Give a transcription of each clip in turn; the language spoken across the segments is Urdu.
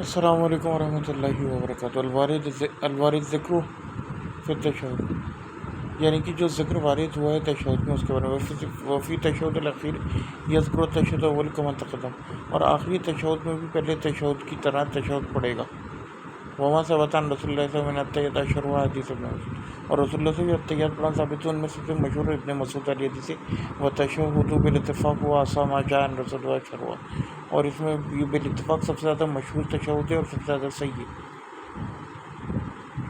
السلام علیکم ورحمۃ اللہ وبرکاتہ۔ الوارد ذکر فی التشہد، یعنی کہ جو ذکر وارد ہوا ہے تشہد میں اس کے بارے میں، وفی تشہد الاخیر یذکر التشہد اول کما تقدم، اور آخری تشہد میں بھی پہلے تشہد کی طرح تشہد پڑھے گا۔ وما ثبت عن رسول اللہ صلی اللہ علیہ وسلم التحیات اشروا حدیث ابن مسعود، اور رسول اللہ سے التحیات پڑھنا ثابت ہے، ان میں سب سے مشہور ابن مسعود علی حدیث و تشہد بالاتفاق و آسا ما جاء عن رسول اللہ اشروا، اور اس میں یہ بالاتفاق سب سے زیادہ مشہور تشہد ہے اور سب سے زیادہ صحیح ہے،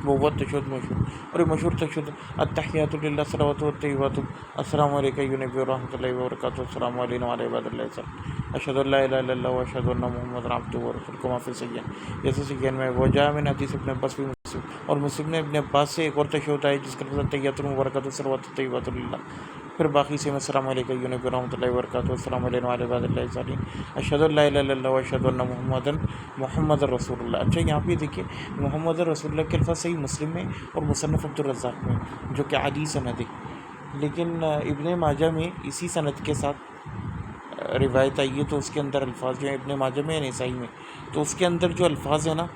وہ تشہد مشہور، اور یہ مشہور تشہد التحیات للہ صلوات و طیبات السلام علیکم یا نبی ورحمۃ اللہ وبرکاتہ، السلام علیکم وعلی عباد اللہ الصالحین، اشہد ان لا الہ الا اللہ و اشہد ان محمد عبدہ ورسولہ، کما فی الصحیحین، جیسے صحیحین میں وہ جاء من حدیث ابن عباس فی مسلم، اور مسلم نے ابن عباس سے ایک اور تشہد ہے جس کا لفظ التحیات المبارکات الصلوات الطیبات للہ، پھر باقی سے میں السلام علیکم یا نبی ورحمۃ اللہ وبرکاتہ، السلام علیکم وعلی عباد اللہ الصالحین، اشہد ان لا الہ الا اللہ و اشہد ان محمد رسول اللہ۔ اچھا، یہاں پہ دیکھیے محمد رسول اللہ کے الفاظ صحیح مسلم میں اور مصنف عبدالرزاق میں، جو کہ عالی سند ہے، لیکن ابن ماجہ میں اسی سند کے ساتھ روایت آئی ہے، تو اس کے اندر الفاظ جو ہیں ابن ماجہ میں یا نسائی میں، تو اس کے اندر جو الفاظ ہیں نا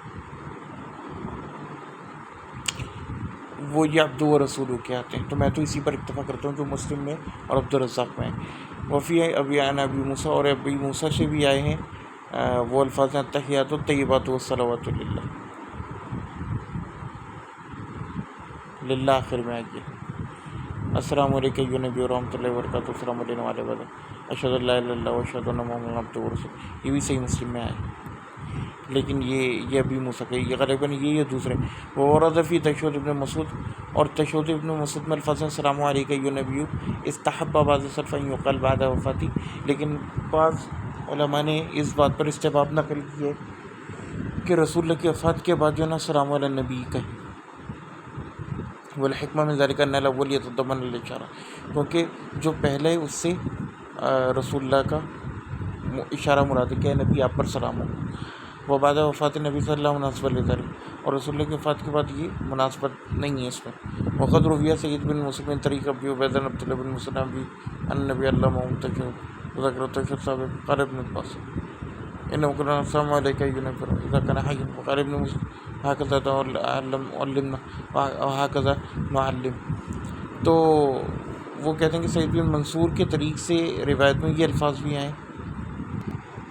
وہ یہ عبد و رسول کے آتے ہیں، تو میں تو اسی پر اکتفا کرتا ہوں جو مسلم میں اور عبدالرزاق میں ہے۔ وفی ابی موسیٰ، اور ابی موسیٰ سے بھی آئے ہیں وہ الفاظ ہیں التحیات الطیبات والصلوات للہ آخر میں آئیے، السلام علیکم یا نبی ورحمۃ اللہ وبرکاتہ، السلام علیکم وعلی عباد اللہ، اشہد ان لا الہ الا اللہ و اشہد ان محمد عبدہ ورسولہ، یہ بھی صحیح مسلم میں آئے، لیکن یہ ابھی موسیٰ کا یہ غالباً یہ دوسرے وورد فی تشہد ابن مسعود، اور تشہد ابن مسعود میں الفاظ السلام علیکم یا نبی استحب بعض السلف ان یقال بعد وفاتی، لیکن بعض علماء نے اس بات پر استحباب نقل کی ہے کہ رسول اللہ کی وفات کے بعد جو ہے نا السلام علی النبی کہیں، والحکمہ من ذلک ان الاول یتضمن الاشارہ، کیونکہ جو پہلے ہے اس سے رسول اللہ کا اشارہ مراد ہے کہ نبی آپ پر سلام ہو، وہ بعد وفات نبی صلی اللہ علیہ وسلم مناسبت، اور رسول اللہ کی وفات کے بعد یہ مناسبت نہیں ہے اس میں۔ وقد رویہ سید بن مسلم بن طریق ابی عبیدہ عبداللہ بن مسلم بھی ان نبی اللہ محمد تشہد ذکر التشہد سابق، قال ابن عباس انه قال السلام علیکم یا نبی اذا كان حیا، وقال ابن مسلم هكذا علمنا وهكذا نعلم، تو وہ کہتے ہیں کہ سعید بن منصور کے طریق سے روایت میں یہ الفاظ بھی آئے